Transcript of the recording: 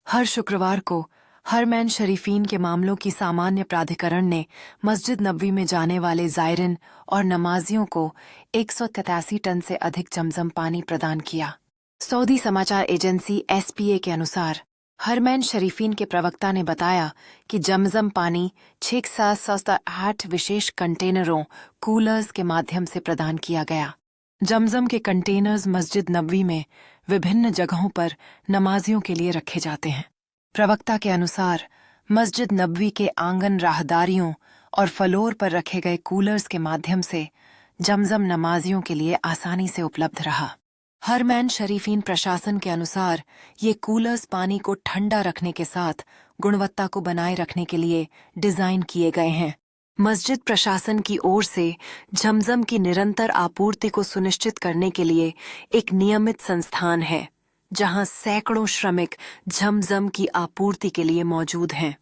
हर शुक्रवार को हरमैन शरीफीन के मामलों की सामान्य प्राधिकरण ने मस्जिद नबवी में जाने वाले ज़ायरीन और नमाजियों को 183 टन से अधिक जमजम पानी प्रदान किया। सऊदी समाचार एजेंसी एसपीए के अनुसार हरमैन शरीफीन के प्रवक्ता ने बताया कि जमजम पानी 608 विशेष कंटेनरों कूलर्स के माध्यम से प्रदान किया गया। जमजम के कंटेनर्स मस्जिद नबवी में विभिन्न जगहों पर नमाजियों के लिए रखे जाते हैं। प्रवक्ता के अनुसार मस्जिद नबवी के आंगन राहदारियों और फ्लोर पर रखे गए कूलर्स के माध्यम से जमजम नमाजियों के लिए आसानी से उपलब्ध रहा। हरमैन शरीफीन प्रशासन के अनुसार ये कूलर्स पानी को ठंडा रखने के साथ गुणवत्ता को बनाए रखने के लिए डिजाइन किए गए हैं। मस्जिद प्रशासन की ओर से जमजम की निरंतर आपूर्ति को सुनिश्चित करने के लिए एक नियमित संस्थान है, जहां सैकड़ों श्रमिक जमजम की आपूर्ति के लिए मौजूद हैं।